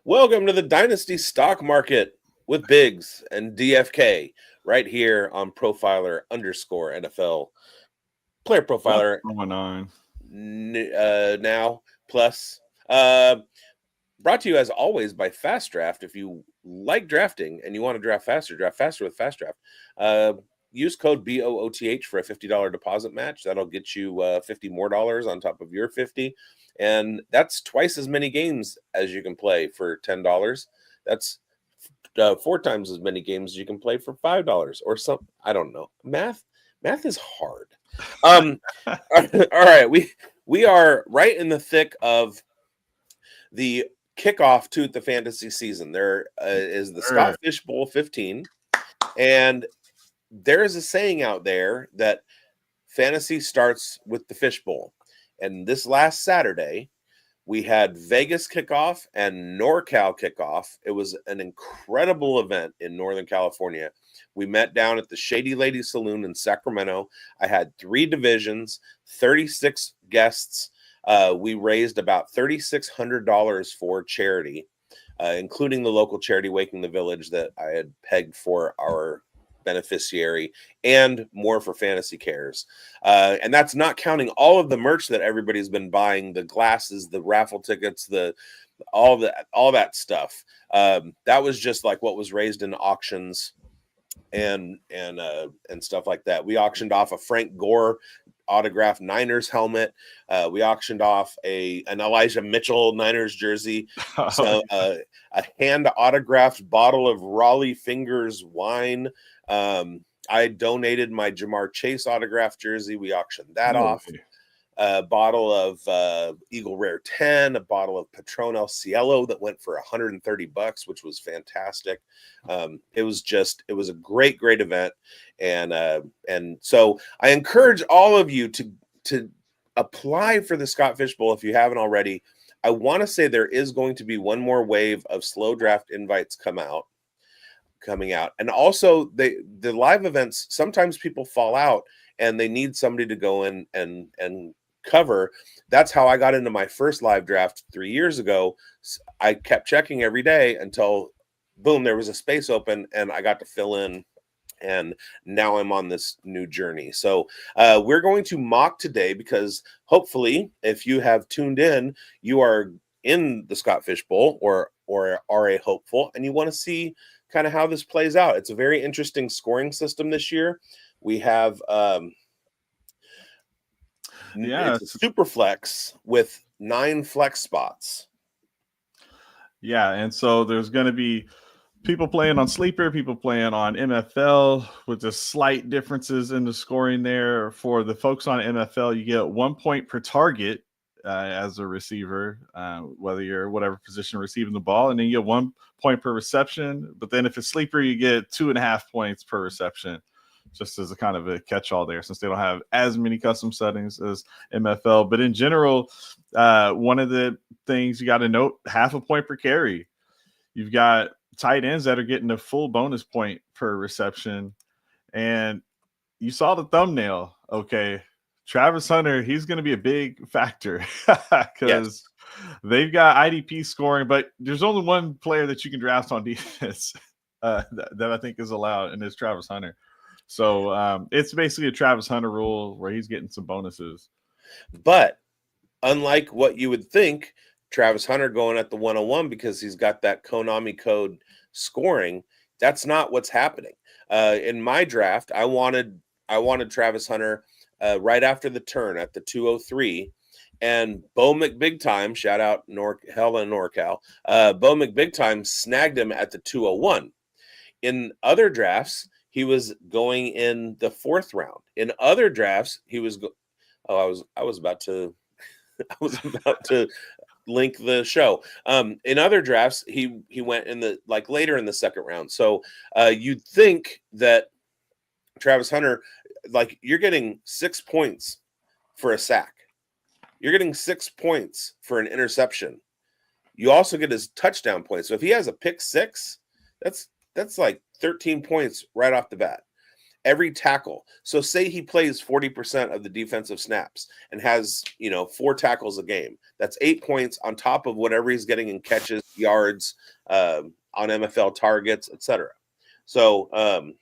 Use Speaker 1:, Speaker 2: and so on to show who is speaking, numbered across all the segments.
Speaker 1: Welcome to the Dynasty stock market with Biggs and DFK right here on Profiler_NFL. Player Profiler
Speaker 2: What's going on?
Speaker 1: now plus. Brought to you as always by Fast Draft. If you like drafting and you want to draft faster with Fast Draft. Use code BOOTH for a $50 deposit match. That'll get you $50 more on top of your $50. And that's twice as many games as you can play for $10. That's 4 times as many games as you can play for $5 or something. I don't know. Math is hard. All right. We are right in the thick of the kickoff to the fantasy season. There is the Scott Fish Bowl 15. And there is a saying out there that fantasy starts with the Fish Bowl. And this last Saturday, we had Vegas kickoff and NorCal kickoff. It was an incredible event in Northern California. We met down at the Shady Lady Saloon in Sacramento. I had 3 divisions, 36 guests. We raised about $3,600 for charity, including the local charity Waking the Village that I had pegged for our beneficiary, and more for Fantasy Cares. And that's not counting all of the merch that everybody's been buying, the glasses, the raffle tickets, all that stuff. That was just like what was raised in auctions and stuff like that. We auctioned off a Frank Gore autographed Niners helmet. We auctioned off an Elijah Mitchell Niners jersey. So a hand autographed bottle of Raleigh Fingers wine. I donated my Jamar Chase autographed jersey. We auctioned that off. A bottle of Eagle Rare 10, a bottle of Patron El Cielo that went for $130, which was fantastic. It was a great event. And so I encourage all of you to apply for the Scott Fish Bowl if you haven't already. I want to say there is going to be one more wave of slow draft invites coming out. And also the live events, sometimes people fall out and they need somebody to go in and cover. That's how I got into my first live draft 3 years ago. I kept checking every day until boom, there was a space open and I got to fill in. And now I'm on this new journey. So we're going to mock today because hopefully if you have tuned in, you are in the Scott Fish Bowl or are a hopeful and you want to see kind of how this plays out. It's a very interesting scoring system this year. We have it's a super flex with 9 flex spots.
Speaker 2: Yeah, and so there's going to be people playing on Sleeper, people playing on MFL with the slight differences in the scoring there. For the folks on MFL, you get 1 point per target as a receiver, whether you're whatever position receiving the ball, and then you get 1 point per reception. But then if it's Sleeper, you get 2.5 points per reception, just as a kind of a catch-all there, since they don't have as many custom settings as MFL. But in general, one of the things you got to note, 0.5 point per carry. You've got tight ends that are getting a full bonus point per reception. And you saw the thumbnail. Okay, Travis Hunter, he's going to be a big factor because they've got IDP scoring, but there's only one player that you can draft on defense that I think is allowed, and it's Travis Hunter. So it's basically a Travis Hunter rule where he's getting some bonuses.
Speaker 1: But unlike what you would think, Travis Hunter going at the 101 because he's got that Konami code scoring, that's not what's happening. In my draft, I wanted Travis Hunter right after the turn at the 203, and Bo McBigtime, shout out Hella NorCal, Bo McBigtime snagged him at the 201. In other drafts, he was going in the 4th round. In other drafts, he was I was about to link the show. In other drafts, he went in the later in the 2nd round. So you'd think that Travis Hunter, you're getting 6 points for a sack. You're getting 6 points for an interception. You also get his touchdown points. So if he has a pick 6, that's like 13 points right off the bat. every tackle. So say he plays 40% of the defensive snaps and has, 4 tackles a game. That's 8 points on top of whatever he's getting in catches, yards, on MFL targets, etc. So,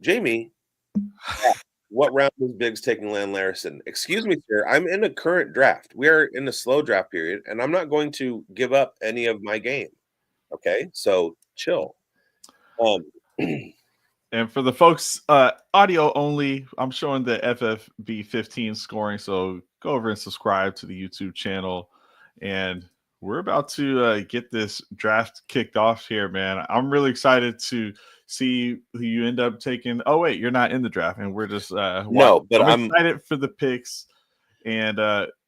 Speaker 1: Jamie, what round is Biggs taking Land Larison? Excuse me, sir. I'm in a current draft. We are in a slow draft period, and I'm not going to give up any of my game. Okay, so chill.
Speaker 2: And for the folks, audio only, I'm showing the FFB 15 scoring. So go over and subscribe to the YouTube channel. And we're about to get this draft kicked off here, man. I'm really excited to see who you end up taking. Oh, wait, you're not in the draft. And we're just
Speaker 1: no, but
Speaker 2: I'm excited for the picks. And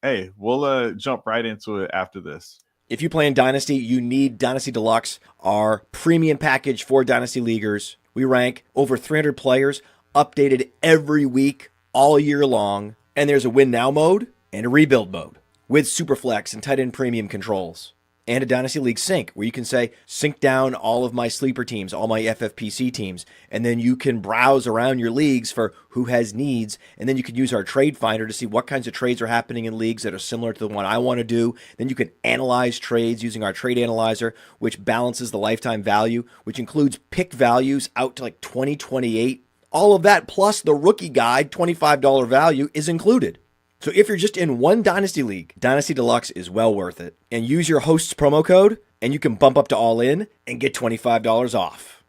Speaker 2: hey, we'll jump right into it after this.
Speaker 3: If you play in Dynasty, you need Dynasty Deluxe, our premium package for Dynasty Leaguers. We rank over 300 players, updated every week, all year long. And there's a win now mode and a rebuild mode with superflex and tight end premium controls. And a Dynasty League sync where you can say, sync down all of my sleeper teams, all my FFPC teams. And then you can browse around your leagues for who has needs. And then you can use our trade finder to see what kinds of trades are happening in leagues that are similar to the one I want to do. Then you can analyze trades using our trade analyzer, which balances the lifetime value, which includes pick values out to like 2028. All of that plus the rookie guide, $25 value is included. So if you're just in one Dynasty League, Dynasty Deluxe is well worth it. And use your host's promo code, and you can bump up to all in and get $25 off.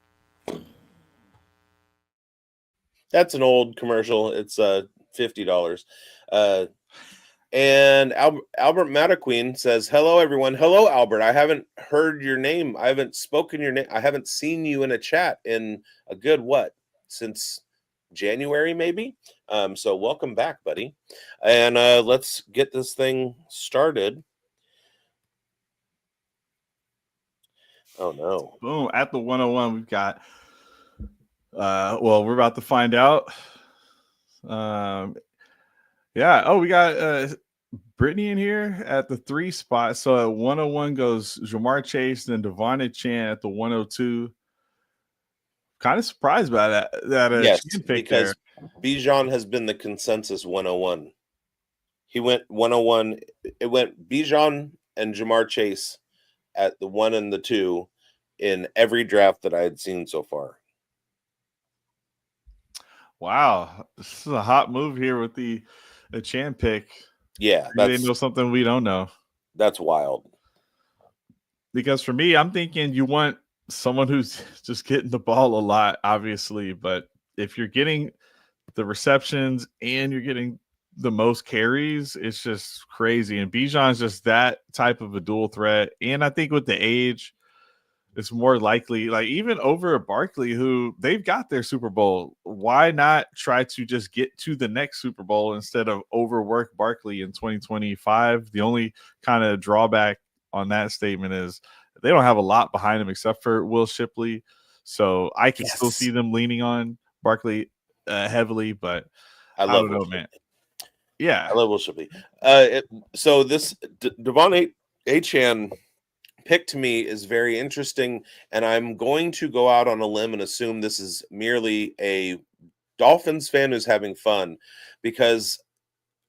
Speaker 1: That's an old commercial. It's $50. And Albert Mataqueen says, hello, everyone. Hello, Albert. I haven't heard your name. I haven't spoken your name. I haven't seen you in a chat in a good, since January, maybe? So welcome back, buddy. And let's get this thing started. Oh, no.
Speaker 2: Boom. At the 101, we've got, we're about to find out. Yeah. Oh, we got Brittany in here at the 3 spot. So at 101 goes Jamar Chase, then Devontae Chan at the 102. Kind of surprised by that
Speaker 1: yes,
Speaker 2: pick
Speaker 1: because
Speaker 2: there.
Speaker 1: Bijan has been the consensus 101. He went 101. It went Bijan and Jamar Chase at the 1 and the 2 in every draft that I had seen so far.
Speaker 2: Wow, this is a hot move here with the Chan pick.
Speaker 1: Yeah,
Speaker 2: they know something we don't know.
Speaker 1: That's wild.
Speaker 2: Because for me, I'm thinking you want someone who's just getting the ball a lot, obviously. But if you're getting the receptions and you're getting the most carries, it's just crazy. And Bijan's just that type of a dual threat. And I think with the age, it's more likely, like even over Barkley, who they've got their Super Bowl. Why not try to just get to the next Super Bowl instead of overwork Barkley in 2025? The only kind of drawback on that statement is they don't have a lot behind him except for Will Shipley. So I can still see them leaning on Barkley heavily, but I don't know, man. Yeah.
Speaker 1: I love Will Shipley. So this Devon Achane pick to me is very interesting, and I'm going to go out on a limb and assume this is merely a Dolphins fan who's having fun, because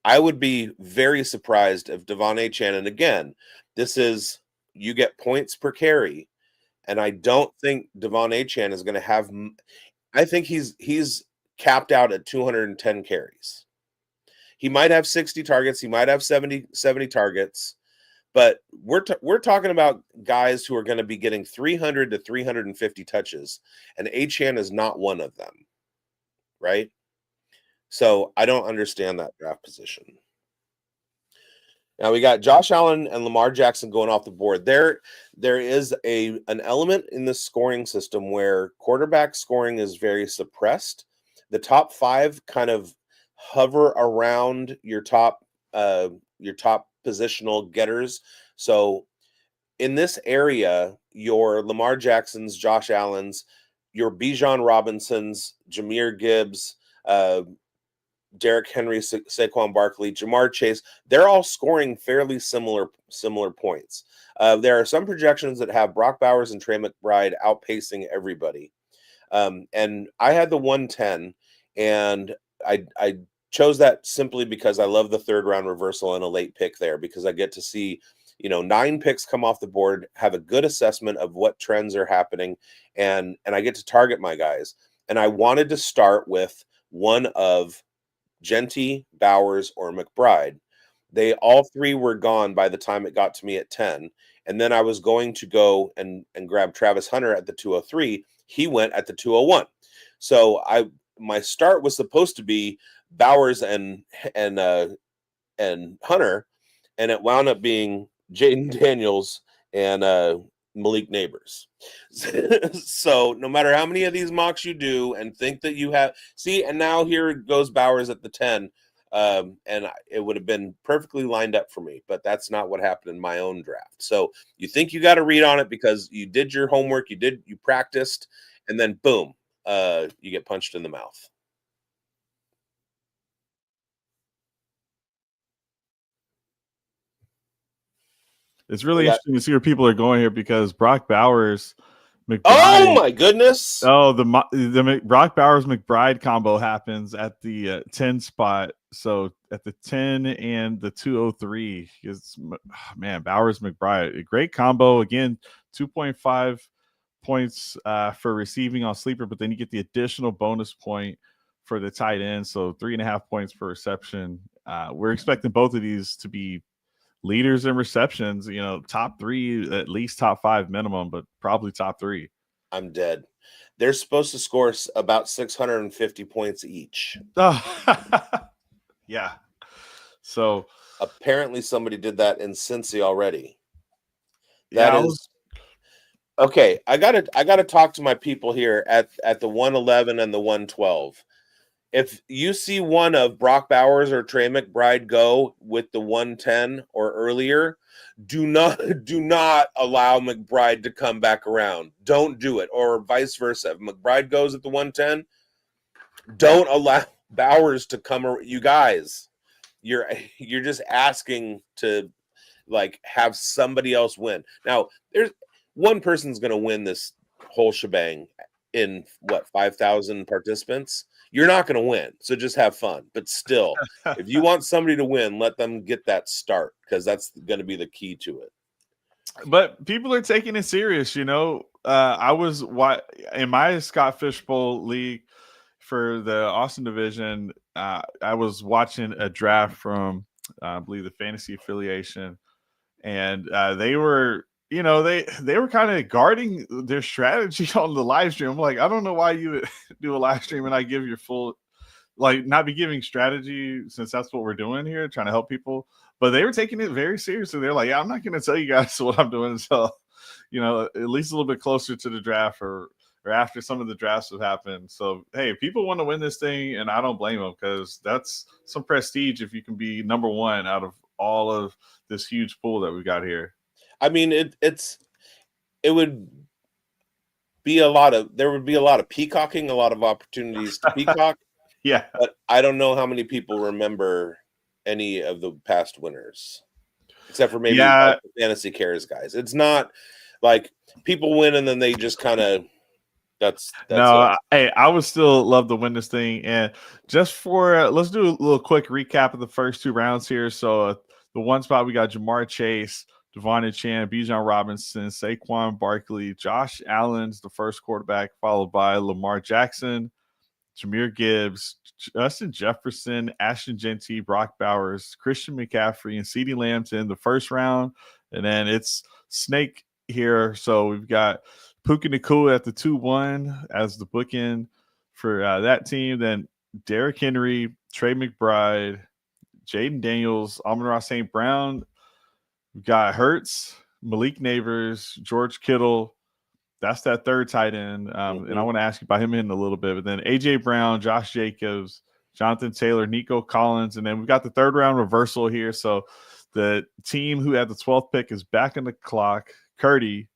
Speaker 1: I would be very surprised if Devon Achane, and again, this is you get points per carry, and I don't think Devon Achane is going to have. I think he's capped out at 210 carries. He might have 60 targets. He might have 70 targets. But we're talking about guys who are going to be getting 300 to 350 touches, and Achane is not one of them, right? So I don't understand that draft position. Now we got Josh Allen and Lamar Jackson going off the board. There is an element in the scoring system where quarterback scoring is very suppressed. The top 5 kind of hover around your top positional getters. So in this area, your Lamar Jacksons, Josh Allens, your Bijan Robinsons, Jahmyr Gibbs, Derrick Henry, Saquon Barkley, Jamar Chase, they're all scoring fairly similar points. There are some projections that have Brock Bowers and Trey McBride outpacing everybody. And I had the 110, and I chose that simply because I love the third round reversal and a late pick there, because I get to see, 9 picks come off the board, have a good assessment of what trends are happening, and I get to target my guys. And I wanted to start with one of Genty, Bowers, or McBride. They all 3 were gone by the time it got to me at 10. And then I was going to go and grab Travis Hunter at the 203. He went at the 201. So my start was supposed to be Bowers and Hunter, and it wound up being Jaden Daniels and Malik Neighbors. So no matter how many of these mocks you do and think that you have, and now here goes Bowers at the 10. And it would have been perfectly lined up for me, but that's not what happened in my own draft. So you think you got to read on it because you did your homework, you practiced, and then boom, you get punched in the mouth.
Speaker 2: It's really interesting to see where people are going here, because Brock Bowers, McBride.
Speaker 1: Oh my goodness!
Speaker 2: Oh, the Brock Bowers McBride combo happens at the 10 spot. So at the 10 and the 203, Bowers McBride, a great combo again. 2.5 points for receiving on sleeper, but then you get the additional bonus point for the tight end. So 3.5 points per reception. We're expecting both of these to be leaders in receptions, top 3, at least top 5 minimum, but probably top 3.
Speaker 1: I'm dead. They're supposed to score about 650 points each.
Speaker 2: Oh, yeah. So
Speaker 1: apparently somebody did that in Cincy already. Okay. I gotta talk to my people here at the 111 and the 112. If you see one of Brock Bowers or Trey McBride go with the 110 or earlier, do not allow McBride to come back around. Don't do it, or vice versa. If McBride goes at the 110, don't allow Bowers to come. You guys, you're just asking to have somebody else win. Now, there's one person's going to win this whole shebang in 5,000 participants. You're not going to win, so just have fun. But still, if you want somebody to win, let them get that start, because that's going to be the key to it.
Speaker 2: But people are taking it serious, I was in my Scott Fishbowl league for the Austin division. I was watching a draft from, I believe, the fantasy affiliation, and they were. They were kind of guarding their strategy on the live stream. I'm like, I don't know why you would do a live stream and I give your full, not be giving strategy, since that's what we're doing here, trying to help people. But they were taking it very seriously. They're like, yeah, I'm not going to tell you guys what I'm doing until, at least a little bit closer to the draft or after some of the drafts have happened. So, hey, people want to win this thing, and I don't blame them, because that's some prestige if you can be number 1 out of all of this huge pool that we got here.
Speaker 1: I mean, it would be there would be a lot of peacocking, a lot of opportunities to peacock.
Speaker 2: Yeah.
Speaker 1: But I don't know how many people remember any of the past winners, except for maybe the Fantasy Cares guys. It's not like people win and then they just kind of, that's
Speaker 2: no. Hey, I would still love to win this thing. And just for, let's do a little quick recap of the first 2 rounds here. So the 1 spot, we got Jamar Chase, Devon Chan, Bijan Robinson, Saquon Barkley, Josh Allen's the first quarterback, followed by Lamar Jackson, Jahmyr Gibbs, Justin Jefferson, Ashton Genty, Brock Bowers, Christian McCaffrey, and CeeDee Lamb in the first round. And then it's Snake here. So we've got Puka Nacua at the 2-1 as the bookend for that team. Then Derrick Henry, Trey McBride, Jaden Daniels, Amon-Ra St. Brown. We've got Hurts, Malik Neighbors, George Kittle. That's that third tight end. And I want to ask you about him in a little bit. But then A.J. Brown, Josh Jacobs, Jonathan Taylor, Nico Collins. And then we've got the third round reversal here. So the team who had the 12th pick is back on the clock. Curdy,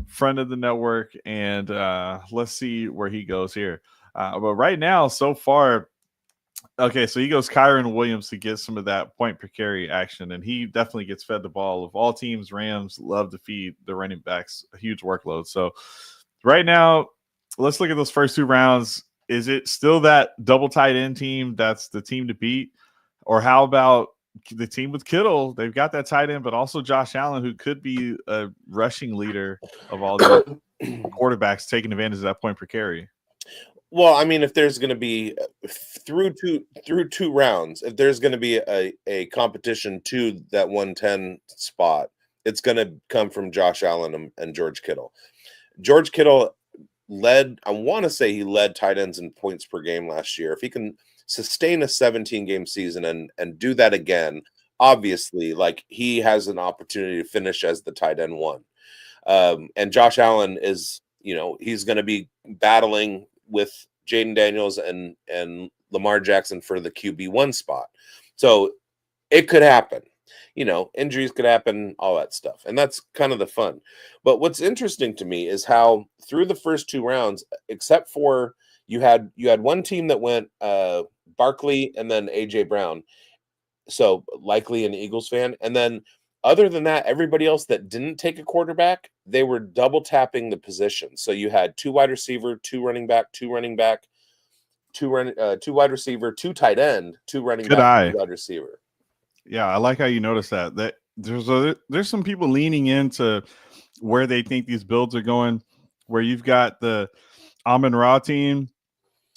Speaker 2: friend of the network. And let's see where he goes here. But right now, so far, okay, so he goes Kyron Williams to get some of that point per carry action, and he definitely gets fed the ball. Of all teams, Rams love to feed the running backs a huge workload. So right now, let's look at those first 2 rounds. Is it still that double tight end team that's the team to beat? Or how about the team with Kittle? They've got that tight end, but also Josh Allen, who could be a rushing leader of all the quarterbacks taking advantage of that point per carry.
Speaker 1: Well, I mean, if there's going to be through two rounds, if there's going to be a competition to that 110 spot, it's going to come from Josh Allen and George Kittle. George Kittle led, I want to say he led tight ends in points per game last year. If he can sustain a 17-game season and do that again, obviously, like, he has an opportunity to finish as the tight end 1. And Josh Allen is, he's going to be battling with Jaden Daniels and Lamar Jackson for the QB1 spot. So it could happen. Injuries could happen, all that stuff. And that's kind of the fun. But what's interesting to me is how through the first 2 rounds, except for you had one team that went Barkley and then AJ Brown. So likely an Eagles fan. And then other than that, everybody else that didn't take a quarterback, they were double tapping the position. So you had 2 wide receiver, 2 running back, 2 running back, 2 wide receiver, 2 tight end, 2 running back, 2 wide receiver.
Speaker 2: Yeah, I like how you notice that there's some people leaning into where they think these builds are going, where you've got the Amon-Ra team.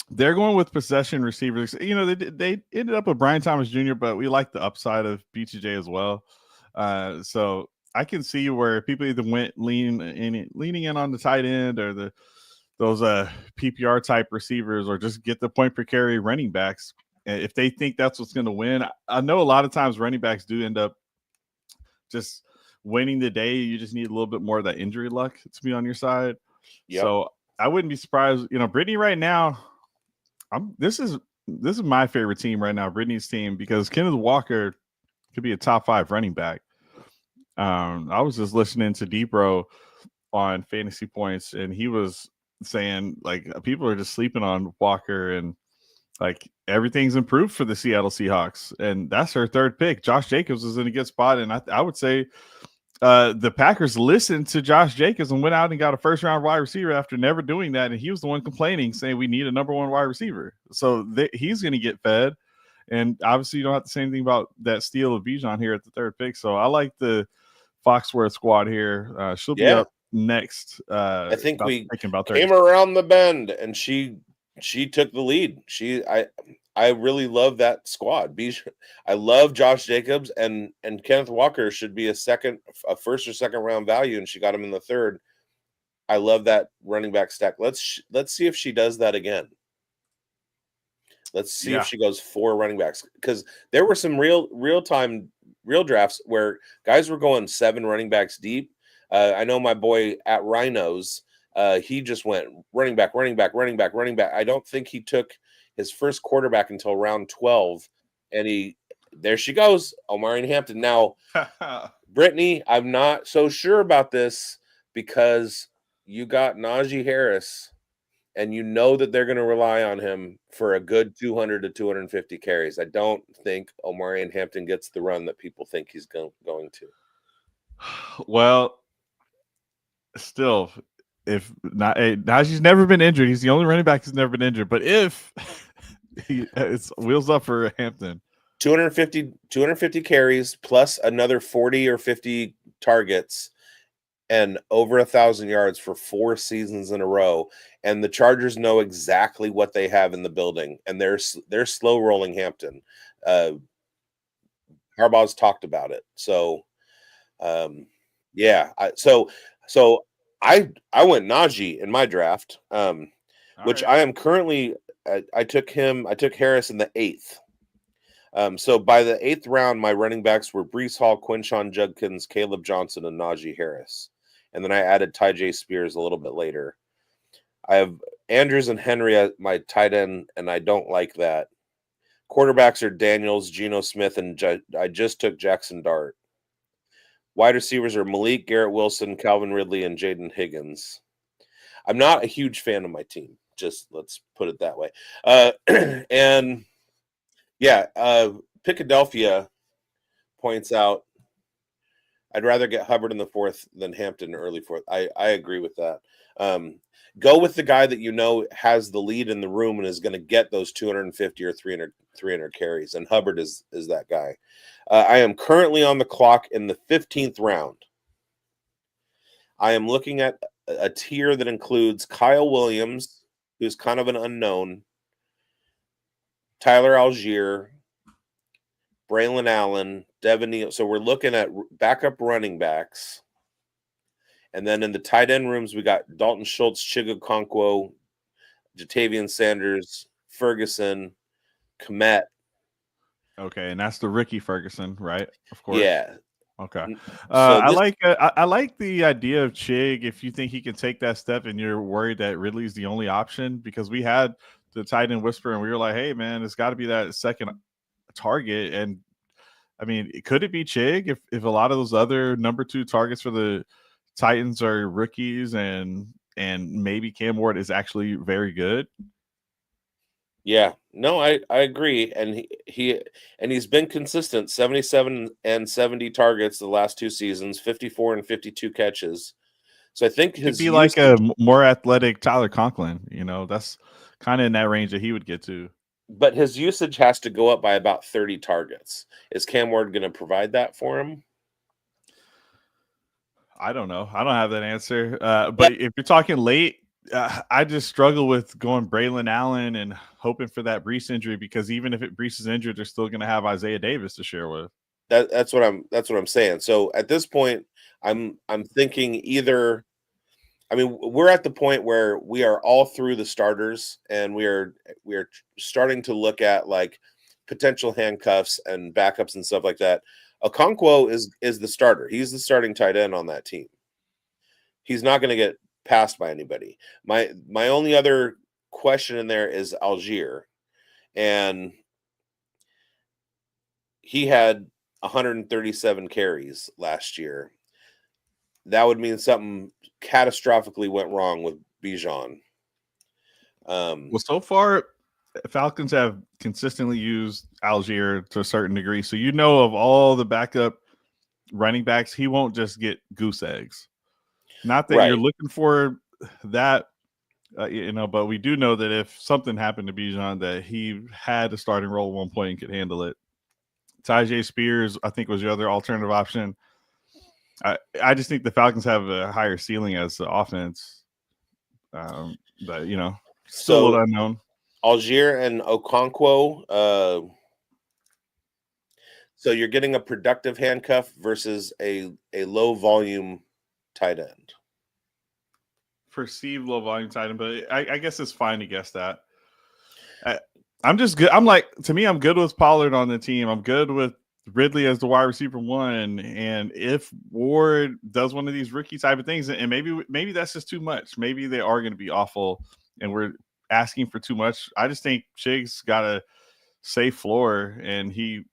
Speaker 2: They're going with possession receivers. They ended up with Brian Thomas Jr., but we like the upside of BTJ as well. So I can see where people either went leaning in on the tight end or those PPR type receivers, or just get the point per carry running backs if they think that's what's going to win. I know a lot of times running backs do end up just winning the day. You just need a little bit more of that injury luck to be on your side. Yep. So I wouldn't be surprised. Brittany right now, this is my favorite team right now, Brittany's team, because Kenneth Walker could be a top 5 running back. I was just listening to Depro on Fantasy Points, and he was saying, like, people are just sleeping on Walker, and like everything's improved for the Seattle Seahawks, and that's her 3rd pick. Josh Jacobs is in a good spot, and I would say the Packers listened to Josh Jacobs and went out and got a 1st-round wide receiver after never doing that, and he was the one complaining, saying we need a number 1 wide receiver. So he's going to get fed, and obviously you don't have to say anything about that steal of Bijan here at the 3rd pick. So I like the Foxworth squad here. She'll be up next.
Speaker 1: I think we came around the bend, and she took the lead. I really love that squad. I love Josh Jacobs, and Kenneth Walker should be a 1st or 2nd round value, and she got him in the 3rd. I love that running back stack. Let's see if she does that again. Let's see if she goes 4 running backs, because there were some real drafts where guys were going 7 running backs deep. I know my boy at Rhinos, he just went running back. I don't think he took his first quarterback until round 12, and there she goes, Omarion Hampton. Now, Brittany, I'm not so sure about this, because you got Najee Harris, and you know that they're going to rely on him for a good 200 to 250 carries. I don't think Omarion Hampton gets the run that people think he's going to.
Speaker 2: Well, still, if not, Najee's never been injured. He's the only running back who's never been injured. But if it's wheels up for Hampton,
Speaker 1: 250 carries plus another 40 or 50 targets and over 1,000 yards for 4 seasons in a row. And the Chargers know exactly what they have in the building, and they're slow rolling Hampton. Harbaugh's talked about it. So, yeah. So I went Najee in my draft, which I am currently. I took Harris in the 8th. So by the 8th round, my running backs were Breece Hall, Quinshon Judkins, Caleb Johnson, and Najee Harris. And then I added Tyjae Spears a little bit later. I have Andrews and Henry at my tight end, and I don't like that. Quarterbacks are Daniels, Geno Smith, and I just took Jackson Dart. Wide receivers are Malik, Garrett Wilson, Calvin Ridley, and Jaden Higgins. I'm not a huge fan of my team. Just let's put it that way. And yeah, Philadelphia points out I'd rather get Hubbard in the 4th than Hampton early 4th. I agree with that. Go with the guy that you know has the lead in the room and is going to get those 250 or 300 carries, and Hubbard is that guy. I am currently on the clock in the 15th round. I am looking at a tier that includes Kyle Williams, who's kind of an unknown, Tyler Algier, Braylon Allen, Devin Neal. So we're looking at backup running backs. And then in the tight end rooms, we got Dalton Schultz, Chigakonkwo, Jatavian Sanders, Ferguson, Komet.
Speaker 2: Okay, and that's the Ricky Ferguson, right? Of course.
Speaker 1: Yeah.
Speaker 2: Okay.
Speaker 1: So
Speaker 2: I like the idea of Chig if you think he can take that step and you're worried that Ridley's the only option, because we had the tight end whisper and we were like, hey, man, it's got to be that second target. And I mean, could it be Chig if a lot of those other number 2 targets for the Titans are rookies and maybe Cam Ward is actually very good?
Speaker 1: Yeah, no, I agree, and he's been consistent, 77 and 70 targets the last 2 seasons, 54 and 52 catches. So I think his
Speaker 2: could be like a more athletic Tyler Conklin. You know, that's kind of in that range that he would get to.
Speaker 1: But his usage has to go up by about 30 targets. Is Cam Ward going to provide that for him?
Speaker 2: I don't know. I don't have that answer. But if you're talking late, I just struggle with going Braylon Allen and hoping for that Breece injury, because even if Breece is injured, they're still going to have Isaiah Davis to share with.
Speaker 1: That's what I'm saying. So at this point, I'm thinking either. I mean, we're at the point where we are all through the starters, and we are starting to look at like potential handcuffs and backups and stuff like that. Okonkwo is the starter. He's the starting tight end on that team. He's not going to get passed by anybody. My only other question in there is Algier, and he had 137 carries last year. That would mean something catastrophically went wrong with Bijan.
Speaker 2: Well, so far, Falcons have consistently used Algier to a certain degree. So you know, of all the backup running backs, he won't just get goose eggs. Not that you're looking for that, but we do know that if something happened to Bijan, that he had a starting role at one point and could handle it. Tyjae Spears, I think, was the other alternative option. I just think the Falcons have a higher ceiling as the offense. But, still a little unknown.
Speaker 1: Algier and Okonkwo. So you're getting a productive handcuff versus a low volume tight end.
Speaker 2: Perceived low volume tight end, but I guess it's fine to guess that. I'm just good. I'm good with Pollard on the team. I'm good with Ridley as the wide receiver 1. And if Ward does one of these rookie type of things, and maybe that's just too much. Maybe they are going to be awful and we're asking for too much. I just think Chig's got a safe floor, and he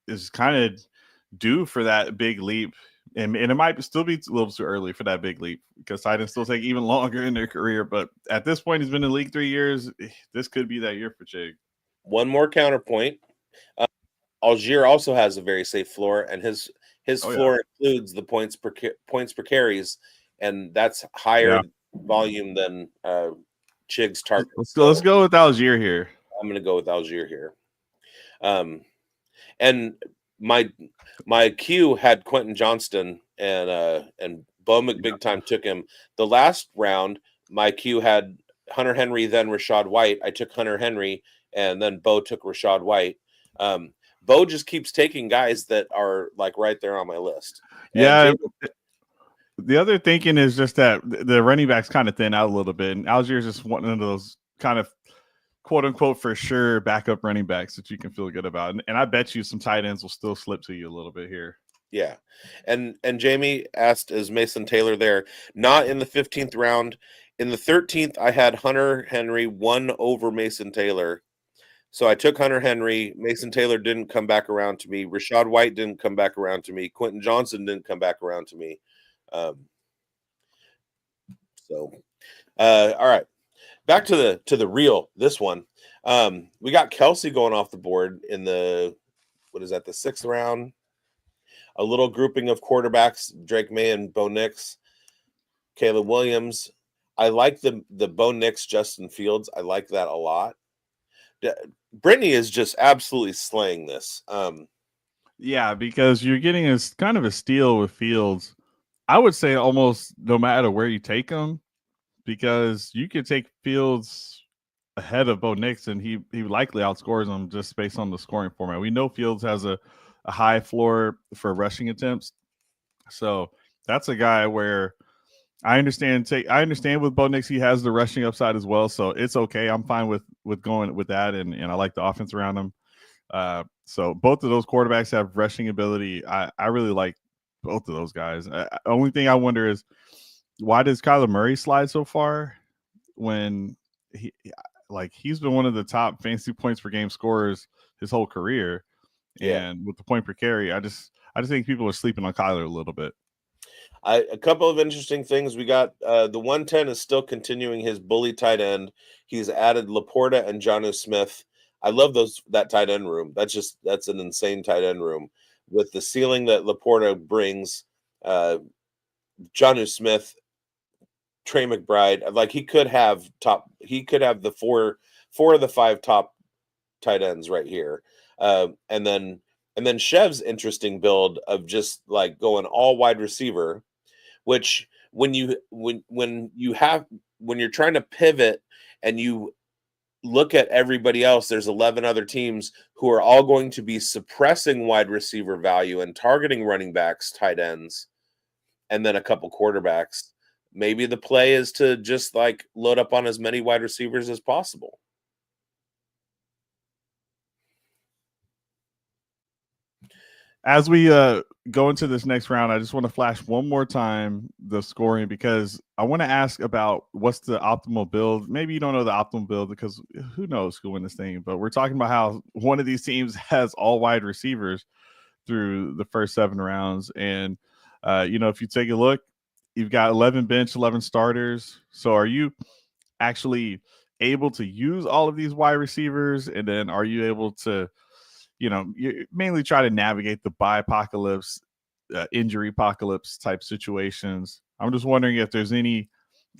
Speaker 2: is kind of due for that big leap. And it might still be a little too early for that big leap, because Titans still take even longer in their career. But at this point, he's been in the league 3 years. This could be that year for Chig.
Speaker 1: One more counterpoint. Algier also has a very safe floor, and his floor includes the points per carries, and that's higher volume than Chig's target.
Speaker 2: Let's go with Algier here.
Speaker 1: I'm going to go with Algier here. And my Q had Quentin Johnston, and Bo McBigtime took him. The last round, my Q had Hunter Henry, then Rashad White. I took Hunter Henry, and then Bo took Rashad White. Bo just keeps taking guys that are like right there on my list.
Speaker 2: And the other thinking is just that the running backs kind of thin out a little bit, and Algier is just one of those kind of quote unquote for sure backup running backs that you can feel good about. And I bet you some tight ends will still slip to you a little bit here.
Speaker 1: Yeah. And Jamie asked, is Mason Taylor there? Not in the 15th round. In the 13th, I had Hunter Henry 1 over Mason Taylor. So I took Hunter Henry. Mason Taylor didn't come back around to me. Rashad White didn't come back around to me. Quentin Johnson didn't come back around to me. All right. Back to the real, this one. We got Kelsey going off the board in the 6th round. a little grouping of quarterbacks, Drake May and Bo Nix, Caleb Williams. I like the Bo Nix, Justin Fields. I like that a lot. Brittany is just absolutely slaying this.
Speaker 2: Yeah, because you're getting a kind of a steal with Fields. I would say almost no matter where you take him, because you could take Fields ahead of Bo Nix, and he likely outscores him just based on the scoring format. We know Fields has a high floor for rushing attempts, so that's a guy where I understand with Bo Nix, he has the rushing upside as well, so it's okay. I'm fine with going with that, and I like the offense around him. So both of those quarterbacks have rushing ability. I really like both of those guys. Only thing I wonder is, why does Kyler Murray slide so far when he's been one of the top fantasy points per game scorers his whole career, and with the point per carry, I just think people are sleeping on Kyler a little bit.
Speaker 1: A couple of interesting things. We got the 110 is still continuing his bully tight end. He's added Laporta and Jonnu Smith. I love that tight end room. That's an insane tight end room with the ceiling that Laporta brings. Jonnu Smith, Trey McBride, like he could have the four of the 5 top tight ends right here. And then Chev's interesting build of just like going all wide receiver, which when you're trying to pivot and you look at everybody else, there's 11 other teams who are all going to be suppressing wide receiver value and targeting running backs, tight ends, and then a couple quarterbacks. Maybe the play is to just like load up on as many wide receivers as possible.
Speaker 2: As we go into this next round, I just want to flash one more time the scoring, because I want to ask about what's the optimal build. Maybe you don't know the optimal build, because who knows who win this thing, but we're talking about how one of these teams has all wide receivers through the first 7 rounds. And, if you take a look, you've got 11 bench, 11 starters. So are you actually able to use all of these wide receivers? And then are you able to, you mainly try to navigate the bye apocalypse, injury apocalypse type situations? I'm just wondering if there's any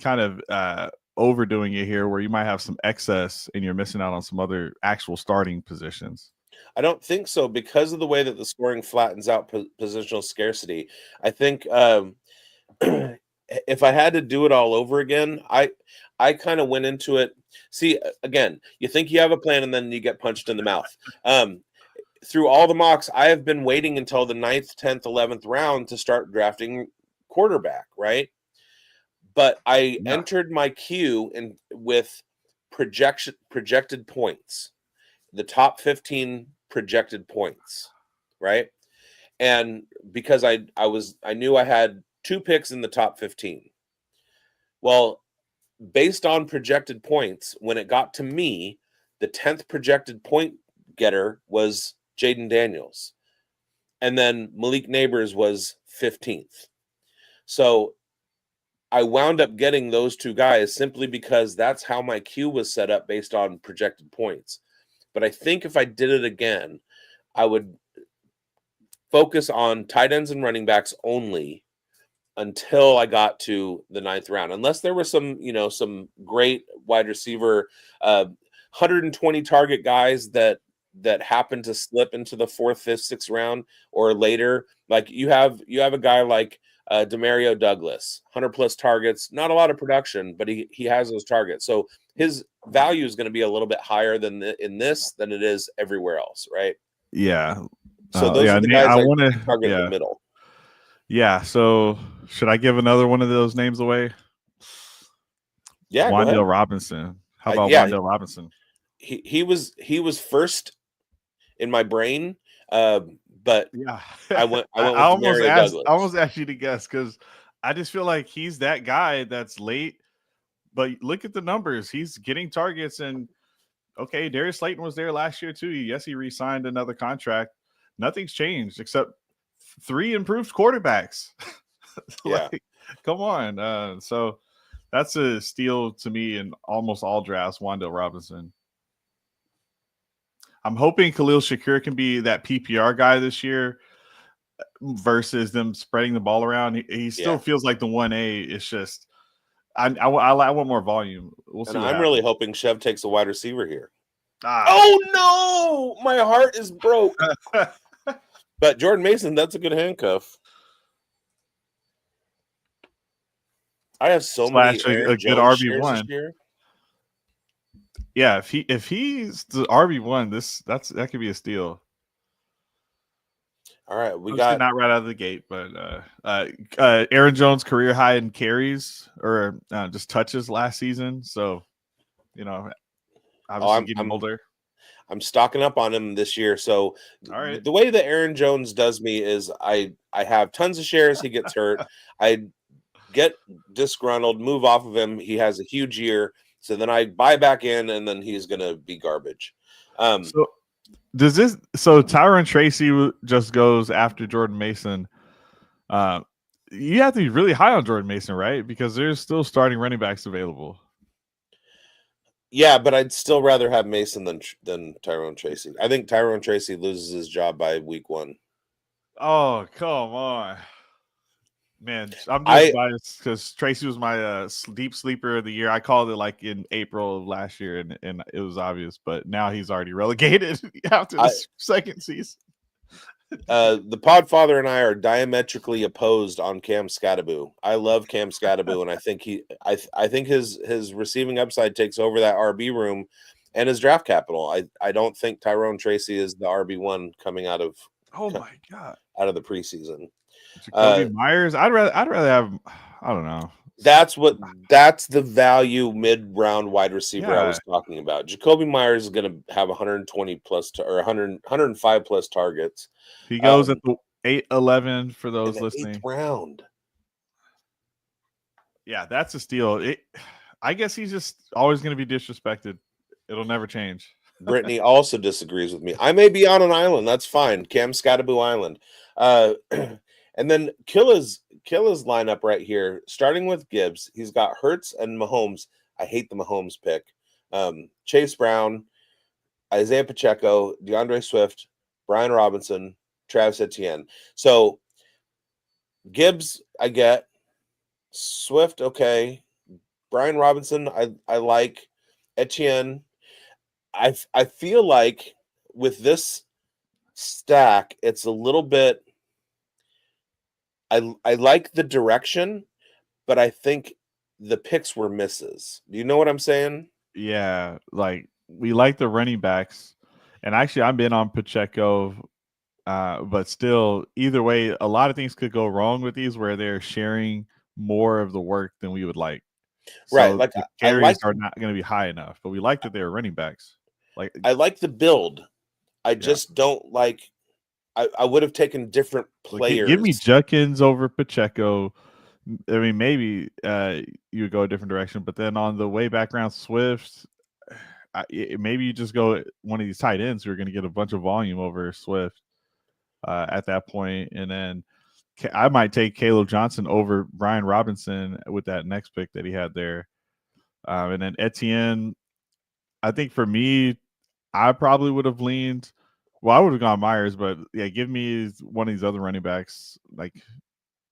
Speaker 2: kind of overdoing it here where you might have some excess and you're missing out on some other actual starting positions.
Speaker 1: I don't think so, because of the way that the scoring flattens out positional scarcity. I think if I had to do it all over again, I kind of went into it. See, again, you think you have a plan and then you get punched in the mouth. Through all the mocks, I have been waiting until the 9th, 10th, 11th round to start drafting quarterback, right? But I entered my queue with projected points, the top 15 projected points, right? And because I knew I had 2 picks in the top 15. Well, based on projected points, when it got to me, the 10th projected point getter was Jaden Daniels. And then Malik Neighbors was 15th. So I wound up getting those 2 guys simply because that's how my queue was set up based on projected points. But I think if I did it again, I would focus on tight ends and running backs only until I got to the 9th round, unless there was some great wide receiver, 120 target guys that happen to slip into the 4th, 5th, 6th round or later. Like you have a guy like Demario Douglas, 100 plus targets, not a lot of production, but he has those targets. So his value is going to be a little bit higher than in this than it is everywhere else, right?
Speaker 2: Yeah.
Speaker 1: So those are the guys I want to target in the middle.
Speaker 2: Yeah. So should I give another one of those names away?
Speaker 1: Yeah.
Speaker 2: Wan'Dale Robinson. How about Wan'Dale Robinson?
Speaker 1: He was first in my brain, but
Speaker 2: yeah,
Speaker 1: I went with Douglas.
Speaker 2: I almost asked you to guess, because I just feel like he's that guy that's late. But look at the numbers; he's getting targets, and okay, Darius Slayton was there last year too. Yes, he re-signed another contract. Nothing's changed except 3 improved quarterbacks.
Speaker 1: Yeah,
Speaker 2: come on. So that's a steal to me in almost all drafts. Wan'Dale Robinson. I'm hoping Khalil Shakir can be that PPR guy this year. versus them spreading the ball around. He still feels like the 1A. It's just I want more volume. We'll see.
Speaker 1: And
Speaker 2: what
Speaker 1: I'm
Speaker 2: happens.
Speaker 1: really hoping Chev takes a wide receiver here.
Speaker 2: Ah.
Speaker 1: Oh no, my heart is broke. But Jordan Mason, that's a good handcuff. I have so many Aaron
Speaker 2: a good
Speaker 1: Jones shares
Speaker 2: RB1
Speaker 1: this year.
Speaker 2: Yeah, if he's the RB1, that could be a steal.
Speaker 1: All right, we
Speaker 2: Obviously
Speaker 1: got
Speaker 2: not right out of the gate, but Aaron Jones career high in carries or just touches last season. So, obviously getting older.
Speaker 1: I'm stocking up on him this year. So
Speaker 2: all right.
Speaker 1: The way that Aaron Jones does me is I have tons of shares. He gets hurt. I get disgruntled, move off of him. He has a huge year. So then I buy back in, and then he's going to be garbage.
Speaker 2: So Tyron Tracy just goes after Jordan Mason. You have to be really high on Jordan Mason, right? Because there's still starting running backs available.
Speaker 1: Yeah, but I'd still rather have Mason than Tyrone Tracy. I think Tyrone Tracy loses his job by week 1.
Speaker 2: Oh, come on. Man, I'm just biased because Tracy was my deep sleeper of the year. I called it like in April of last year, and it was obvious. But now he's already relegated after the second season.
Speaker 1: The Podfather and I are diametrically opposed on Cam Scattaboo. I love Cam Scattaboo, and I think I think his receiving upside takes over that RB room and his draft capital. I don't think Tyrone Tracy is the RB1 coming out of out of the preseason.
Speaker 2: Jacoby Myers. I'd rather have. I don't know.
Speaker 1: That's the value mid-round wide receiver I was talking about. Jacoby Myers is going to have 120 plus or 105 plus targets.
Speaker 2: He goes at the 8-11 for those listening.
Speaker 1: 8th round.
Speaker 2: Yeah, that's a steal. I guess he's just always going to be disrespected. It'll never change.
Speaker 1: Brittany also disagrees with me. I may be on an island. That's fine. Cam Scattaboo Island. And then Killa's lineup right here, starting with Gibbs. He's got Hurts and Mahomes. I hate the Mahomes pick. Chase Brown, Isaiah Pacheco, DeAndre Swift, Brian Robinson, Travis Etienne. So Gibbs, I get. Swift, okay. Brian Robinson, I like. Etienne, I feel like with this stack, it's a little bit. I like the direction, but I think the picks were misses. Do you know what I'm saying?
Speaker 2: Yeah, like we like the running backs, and actually I've been on Pacheco, but still, either way, a lot of things could go wrong with these where they're sharing more of the work than we would like.
Speaker 1: Right,
Speaker 2: so
Speaker 1: like
Speaker 2: the carries are not going to be high enough, but we like that they're running backs. Like
Speaker 1: I like the build. I just don't like. I would have taken different players.
Speaker 2: Give me Judkins over Pacheco. I mean, maybe you would go a different direction, but then on the way back around Swift, maybe you just go one of these tight ends who are going to get a bunch of volume over Swift at that point, and then I might take Caleb Johnson over Brian Robinson with that next pick that he had there, and then Etienne. I think for me, I probably would have leaned. Well, I would have gone Myers, but yeah, give me one of these other running backs like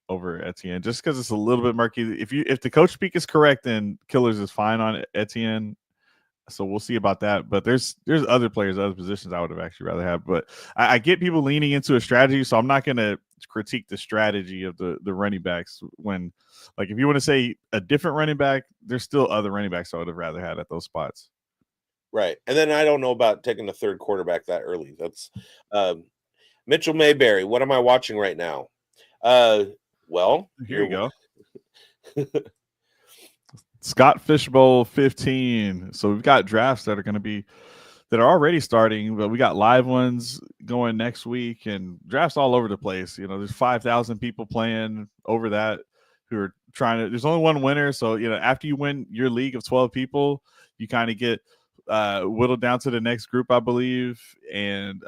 Speaker 2: over Etienne, just because it's a little bit murky. If the coach speak is correct, then Killers is fine on Etienne. So we'll see about that. But there's other players, other positions I would have actually rather have. But I get people leaning into a strategy, so I'm not going to critique the strategy of the running backs. When, like, if you want to say a different running back, there's still other running backs I would have rather had at those spots.
Speaker 1: Right. And then I don't know about taking a third quarterback that early. That's Mitchell Mayberry. What am I watching right now? Well,
Speaker 2: here you go. Scott Fishbowl 15. So we've got drafts that are already starting, but we got live ones going next week and drafts all over the place. There's 5,000 people playing over that who are trying to. There's only one winner, so after you win your league of 12 people, you kind of get whittled down to the next group, I believe, and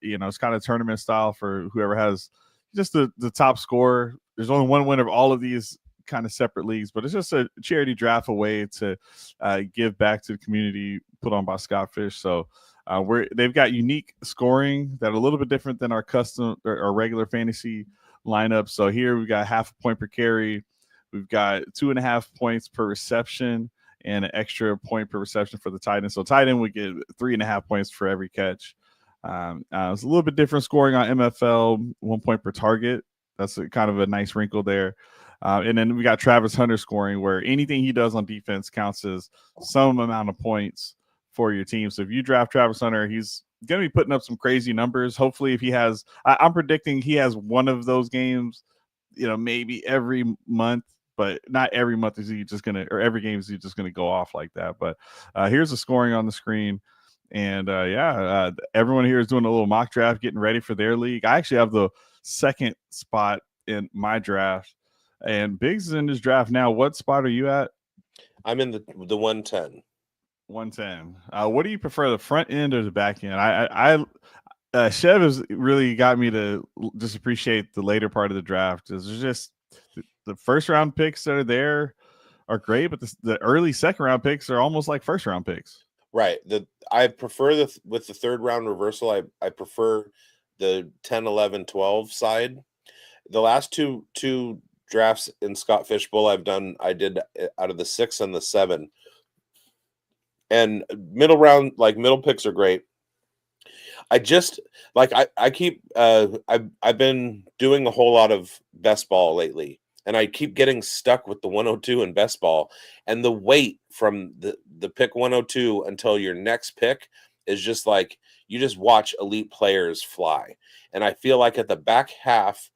Speaker 2: it's kind of tournament style for whoever has just the top score. There's only one winner of all of these kind of separate leagues, but it's just a charity draft, a way to give back to the community put on by Scott Fish. So Where they've got unique scoring that are a little bit different than our custom or regular fantasy lineup. So here we've got 0.5 point per carry. We've got 2.5 points per reception and an extra point per reception for the tight end. So tight end would get 3.5 points for every catch. It's a little bit different scoring on MFL, 1 point per target. That's kind of a nice wrinkle there. And then we got Travis Hunter scoring, where anything he does on defense counts as some amount of points for your team. So if you draft Travis Hunter, he's going to be putting up some crazy numbers. Hopefully, if he has, I'm predicting he has one of those games, maybe every month, but not every month is he just going to, or every game is he just going to go off like that. But here's the scoring on the screen. And everyone here is doing a little mock draft, getting ready for their league. I actually have the second spot in my draft, and Biggs is in this draft now. What spot are you at?
Speaker 1: I'm in the 110.
Speaker 2: 110. What do you prefer, the front end or the back end? Chev has really got me to just appreciate the later part of the draft. It's just the first round picks that are there are great, but the early second round picks are almost like first round picks.
Speaker 1: Right. I prefer with the third round reversal. I prefer the 10, 11, 12 side. The last two drafts in Scott Fishbowl I did out of the 6 and the 7. And middle picks are great. I've been doing a whole lot of best ball lately, and I keep getting stuck with the 102 in best ball, and the wait from the pick 102 until your next pick is just like you just watch elite players fly. And I feel like at the back half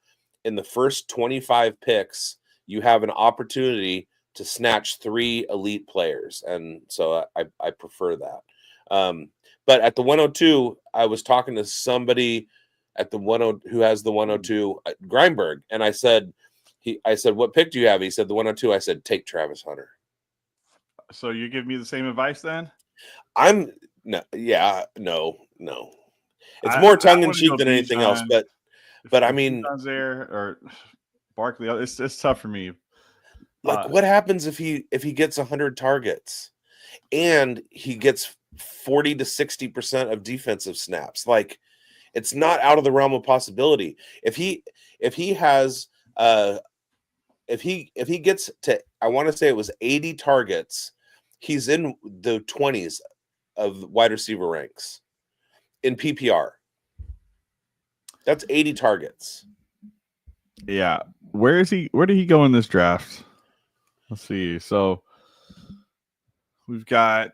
Speaker 1: in the first 25 picks, you have an opportunity to snatch 3 elite players. And so I prefer that. But at the 102, I was talking to somebody at the 10 who has the 102 Greinberg. And I said, what pick do you have? He said the 102. I said, take Travis Hunter.
Speaker 2: So you give me the same advice then?
Speaker 1: No. It's more tongue in cheek than anything else. But I mean,
Speaker 2: there or Barkley, it's tough for me.
Speaker 1: What happens if he gets 100 targets and he gets 40 to 60% of defensive snaps? Like, it's not out of the realm of possibility. If he has if he gets to, I want to say it was 80 targets, he's in the 20s of wide receiver ranks in PPR. That's 80 targets.
Speaker 2: Yeah. Where did he go in this draft? Let's see. So we've got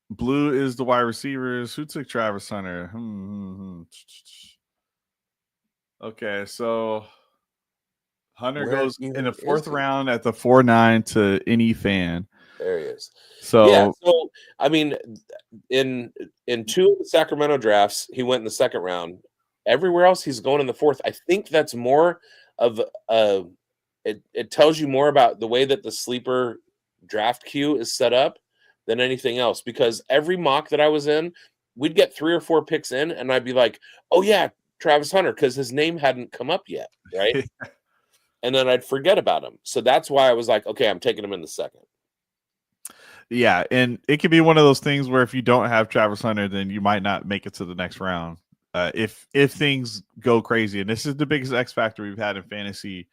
Speaker 2: blue is the wide receivers. Who took Travis Hunter? Okay, so Hunter goes in the 4th round at the 4.9 to any fan.
Speaker 1: There he is.
Speaker 2: So
Speaker 1: I mean, in 2 of the Sacramento drafts, he went in the 2nd round. Everywhere else, he's going in the 4th. I think that's more of it tells you more about the way that the sleeper draft queue is set up than anything else. Because every mock that I was in, we'd get 3 or 4 picks in, and I'd be like, "Oh yeah, Travis Hunter," because his name hadn't come up yet, right? And then I'd forget about him. So that's why I was like, "Okay, I'm taking him in the 2nd."
Speaker 2: Yeah, and it could be one of those things where if you don't have Travis Hunter, then you might not make it to the next round. If things go crazy, and this is the biggest X factor we've had in fantasy,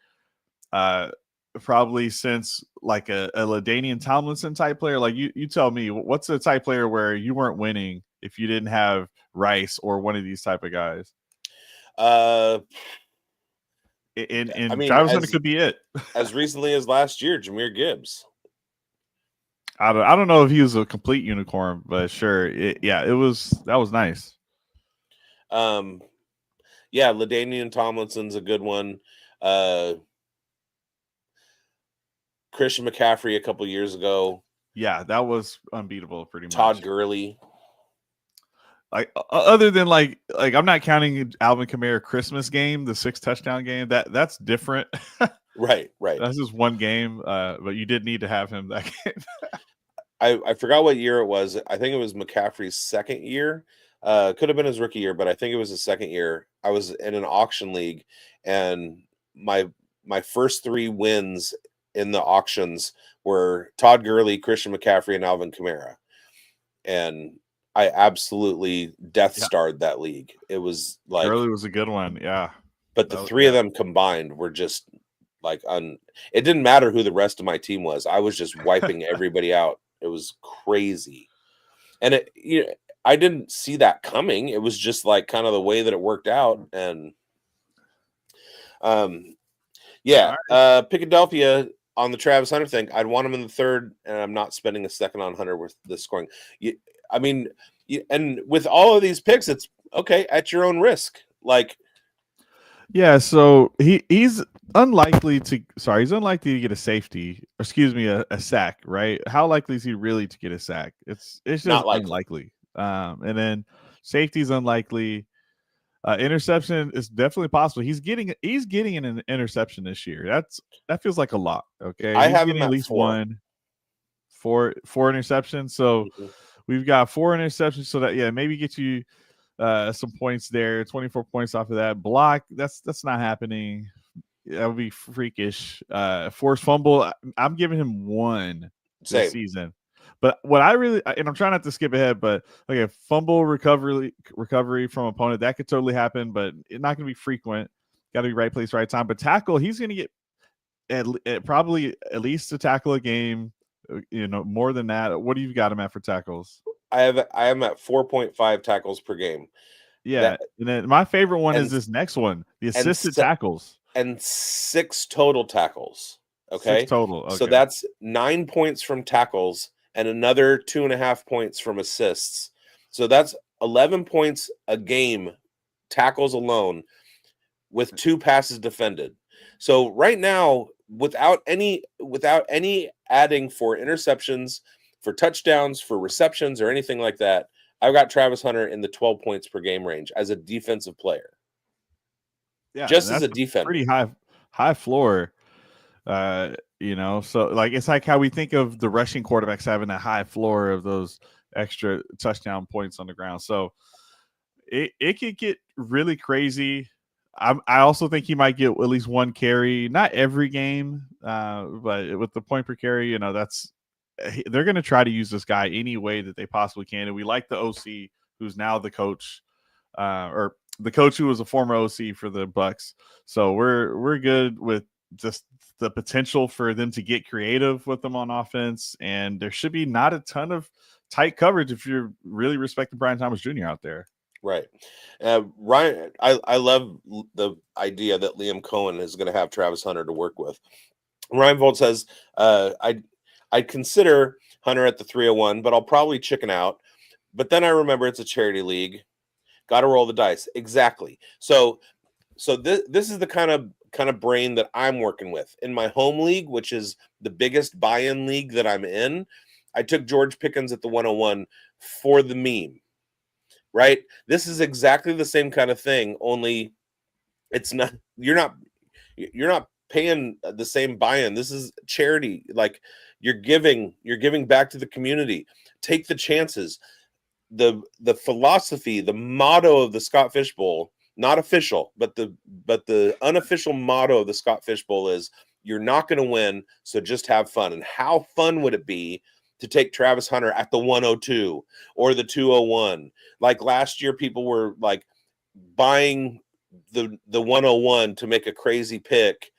Speaker 2: probably since like a LaDainian Tomlinson type player. Like you tell me, what's the type player where you weren't winning if you didn't have Rice or one of these type of guys?
Speaker 1: I mean,
Speaker 2: Travis Hunter could be it.
Speaker 1: As recently as last year, Jahmyr Gibbs.
Speaker 2: I don't know if he was a complete unicorn, but sure, that was nice.
Speaker 1: Yeah, LaDainian Tomlinson's a good one. Christian McCaffrey a couple years ago.
Speaker 2: Yeah, that was unbeatable. Pretty much.
Speaker 1: Todd Gurley.
Speaker 2: Like other than like I'm not counting Alvin Kamara Christmas game, the 6 touchdown game. That's different.
Speaker 1: Right.
Speaker 2: That's just one game, but you did need to have him that game.
Speaker 1: I forgot what year it was. I think it was McCaffrey's 2nd year. Could have been his rookie year, but I think it was his 2nd year. I was in an auction league, and my first 3 wins in the auctions were Todd Gurley, Christian McCaffrey, and Alvin Kamara. And I absolutely death starred that league. It was like
Speaker 2: Gurley was a good one, yeah.
Speaker 1: But the three of them combined were just like it didn't matter who the rest of my team was. I was just wiping everybody out. It was crazy. And I didn't see that coming. It was just like kind of the way that it worked out. And Philadelphia on the Travis Hunter thing, I'd want him in the third, and I'm not spending a second on Hunter with the scoring. And with all of these picks, it's okay at your own risk. Like,
Speaker 2: yeah, so he's unlikely to get a safety, or excuse me, a sack, right? How likely is he really to get a sack? It's just not unlikely. And then safety's unlikely. Interception is definitely possible. He's getting an interception this year. That feels like a lot. Okay,
Speaker 1: I have him
Speaker 2: at least 4 interceptions. So we've got 4 interceptions. So that maybe get you some points there. 24 points off of that block. That's not happening. That would be freakish. Forced fumble. I'm giving him 1 this season. But what I really, and I'm trying not to skip ahead, but like a fumble recovery from opponent, that could totally happen, but it's not going to be frequent. Got to be right place, right time. But tackle, he's going to get probably at least a tackle a game. More than that. What do you got him at for tackles?
Speaker 1: I am at 4.5 tackles per game.
Speaker 2: Yeah, and then my favorite one is this next one, the assisted tackles,
Speaker 1: and 6 total tackles. Okay,
Speaker 2: 6 total. Okay.
Speaker 1: So that's 9 points from tackles and another 2.5 points from assists. So that's 11 points a game, tackles alone, with 2 passes defended. So right now, without any adding for interceptions, for touchdowns, for receptions, or anything like that, I've got Travis Hunter in the 12 points per game range as a defensive player.
Speaker 2: Yeah,
Speaker 1: just as a defender.
Speaker 2: Pretty high floor. So like it's like how we think of the rushing quarterbacks having that high floor of those extra touchdown points on the ground. So it could get really crazy. I also think he might get at least 1 carry, not every game, but with the point per carry, they're going to try to use this guy any way that they possibly can. And we like the OC, who's now the coach, or the coach who was a former OC for the Bucks. So we're good with just the potential for them to get creative with them on offense. And there should be not a ton of tight coverage if you're really respecting Brian Thomas Jr. out there.
Speaker 1: Right. Ryan, I love the idea that Liam Cohen is going to have Travis Hunter to work with. Ryan Volt says, I'd consider Hunter at the 301, but I'll probably chicken out. But then I remember it's a charity league. Got to roll the dice. Exactly. So this is the kind of brain that I'm working with. In my home league, which is the biggest buy-in league that I'm in, I took George Pickens at the 101 for the meme. Right? This is exactly the same kind of thing, only it's not you're not paying the same buy-in. This is charity. Like you're giving back to the community. Take the chances. The philosophy, the motto of the Scott Fish Bowl, not official, but the unofficial motto of the Scott Fish Bowl is you're not going to win, so just have fun. And how fun would it be to take Travis Hunter at the 102 or the 201? Like last year, people were like buying the 101 to make a crazy pick,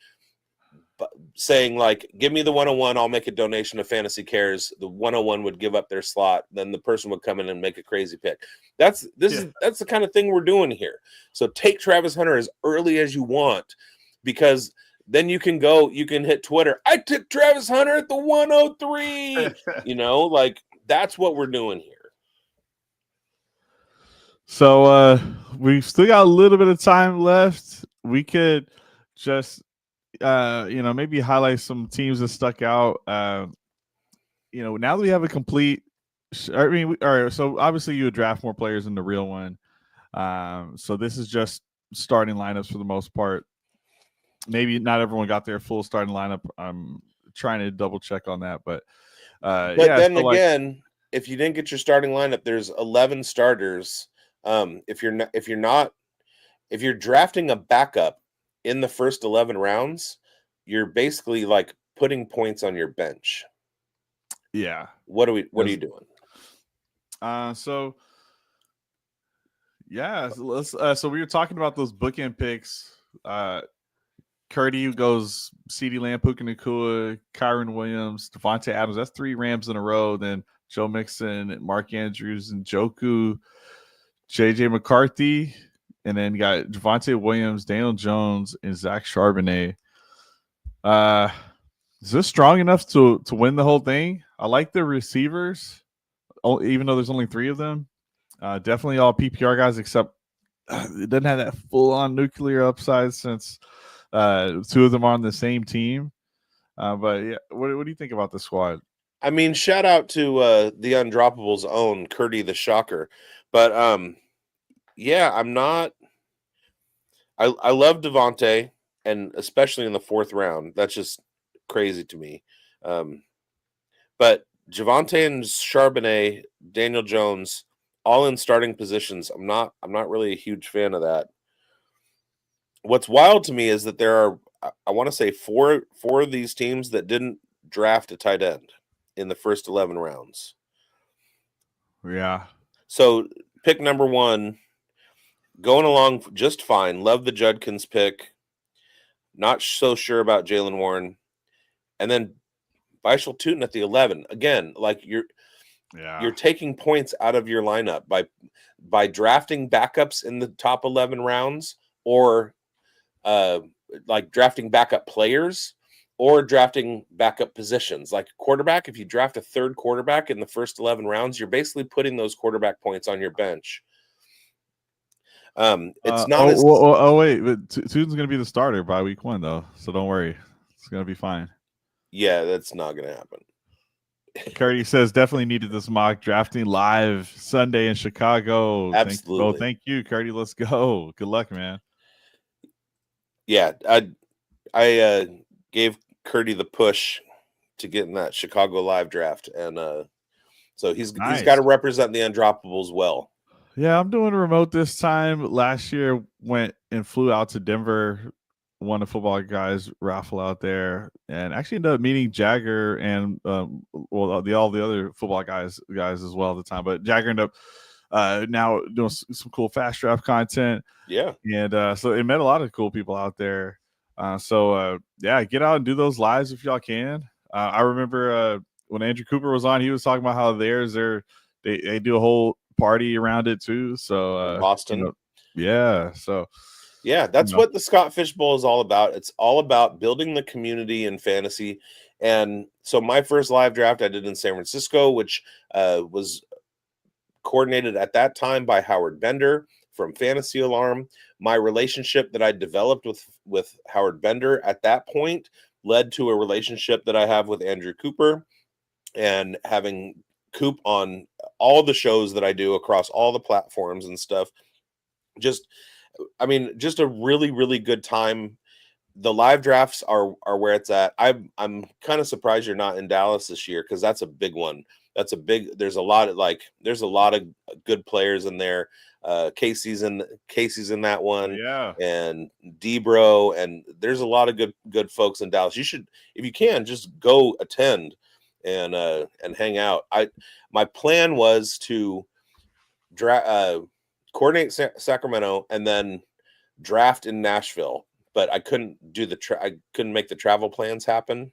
Speaker 1: saying like, give me the 101, I'll make a donation to Fantasy Cares. The 101 would give up their slot. Then the person would come in and make a crazy pick. That's the kind of thing we're doing here. So take Travis Hunter as early as you want, because then you can hit Twitter. I took Travis Hunter at the 103. Like that's what we're doing here.
Speaker 2: So we've still got a little bit of time left. We could just maybe highlight some teams that stuck out. Now that we have a complete, all right. So obviously you would draft more players in the real one. So this is just starting lineups for the most part. Maybe not everyone got their full starting lineup. I'm trying to double check on that, but
Speaker 1: if you didn't get your starting lineup, there's 11 starters. If you're drafting a backup in the first 11 rounds, you're basically like putting points on your bench.
Speaker 2: Yeah.
Speaker 1: What are you doing?
Speaker 2: So Yeah, so let's. So we were talking about those bookend picks. Curdy goes CeeDee Lamb, Puka Nacua, Kyron Williams, Devontae Adams. That's 3 Rams in a row. Then Joe Mixon, Mark Andrews, and Njoku, JJ McCarthy, and then you got Javonte Williams, Daniel Jones, and Zach Charbonnet. Is this strong enough to win the whole thing? I like the receivers, even though there's only 3 of them. Definitely all PPR guys, except it doesn't have that full-on nuclear upside since 2 of them are on the same team. But yeah, what do you think about the squad?
Speaker 1: I mean, shout out to the Undroppables' own Curdy the Shocker, but yeah, I'm not. I love Devontae, and especially in the 4th round, that's just crazy to me. But Javonte and Charbonnet, Daniel Jones, all in starting positions. I'm not really a huge fan of that. What's wild to me is that there are, I want to say, four of these teams that didn't draft a tight end in the first 11 rounds.
Speaker 2: Yeah.
Speaker 1: So pick number 1, going along just fine. Love the Judkins pick. Not so sure about Jaylen Warren. And then Bishal Tootin at the 11. Again, like you're taking points out of your lineup by drafting backups in the top 11 rounds, or like drafting backup players, or drafting backup positions. Like quarterback, if you draft a 3rd quarterback in the first 11 rounds, you're basically putting those quarterback points on your bench. It's not
Speaker 2: wait, but Tootin's going to be the starter by week 1 though, so don't worry, it's going to be fine.
Speaker 1: Yeah, that's not going to happen.
Speaker 2: Curdy says definitely needed this mock drafting live Sunday in Chicago.
Speaker 1: Absolutely.
Speaker 2: Thank you, Curdy. Let's go. Good luck, man.
Speaker 1: Yeah, I gave Curdy the push to get in that Chicago live draft, and so he's got to represent the Undroppables well.
Speaker 2: Yeah, I'm doing a remote this time. Last year went and flew out to Denver, won a football guys raffle out there, and actually ended up meeting Jagger and all the other football guys as well at the time. But Jagger ended up now doing some cool fast draft content.
Speaker 1: Yeah,
Speaker 2: and so it met a lot of cool people out there. Yeah, get out and do those lives if y'all can. I remember when Andrew Cooper was on, he was talking about how they do a whole party around it too. So
Speaker 1: Boston,
Speaker 2: yeah. So
Speaker 1: yeah, that's what the Scott Fish Bowl is all about. It's all about building the community in fantasy. And so my first live draft I did in San Francisco, which was coordinated at that time by Howard Bender from Fantasy Alarm. My relationship that I developed with Howard Bender at that point led to a relationship that I have with Andrew Cooper, and having Coop on all the shows that I do across all the platforms and stuff. Just a really, really good time. The live drafts are where it's at. I'm kind of surprised you're not in Dallas this year, because that's a big one. There's a lot of good players in there. Casey's in that one.
Speaker 2: Yeah.
Speaker 1: And Debro, and there's a lot of good folks in Dallas. You should, if you can, just go attend and hang out. My plan was to coordinate Sacramento and then draft in Nashville, but I couldn't I couldn't make the travel plans happen.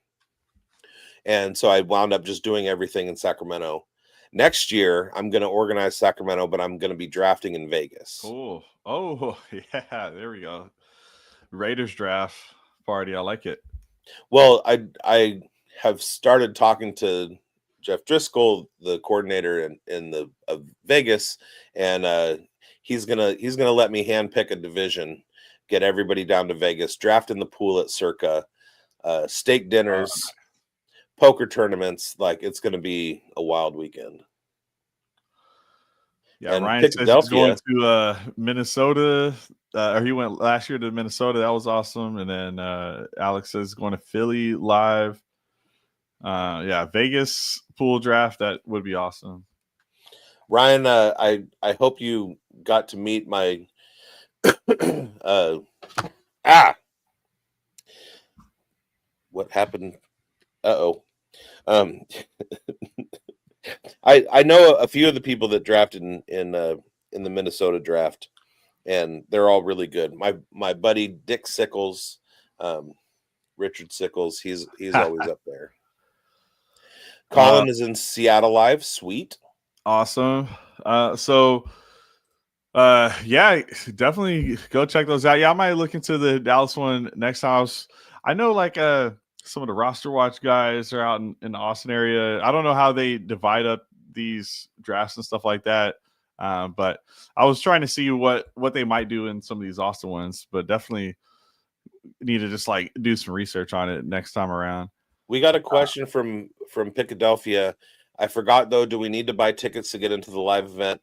Speaker 1: And so I wound up just doing everything in Sacramento. Next year, I'm going to organize Sacramento, but I'm going to be drafting in Vegas.
Speaker 2: Cool. Oh, yeah. There we go. Raiders draft party. I like it.
Speaker 1: Well, I have started talking to Jeff Driscoll, the coordinator in the Vegas, and he's gonna let me handpick a division, get everybody down to Vegas, draft in the pool at Circa, steak dinners, poker tournaments. Like, it's gonna be a wild weekend.
Speaker 2: Yeah, and Ryan says he's going to Minnesota. Or he went last year to Minnesota. That was awesome. And then Alex says going to Philly live. Yeah, Vegas pool draft. That would be awesome.
Speaker 1: Ryan, I hope you got to meet my what happened? I know a few of the people that drafted in in the Minnesota draft, and they're all really good. My buddy Dick Sickles, Richard Sickles, he's always up there. Colin is in Seattle Live. Sweet.
Speaker 2: Awesome. Yeah, definitely go check those out. Yeah, I might look into the Dallas one next house. I know like some of the roster watch guys are out in the Austin area. I don't know how they divide up these drafts and stuff like that. But I was trying to see what they might do in some of these Austin ones, but definitely need to just like do some research on it next time around.
Speaker 1: We got a question from Philadelphia. I forgot though, do we need to buy tickets to get into the live event?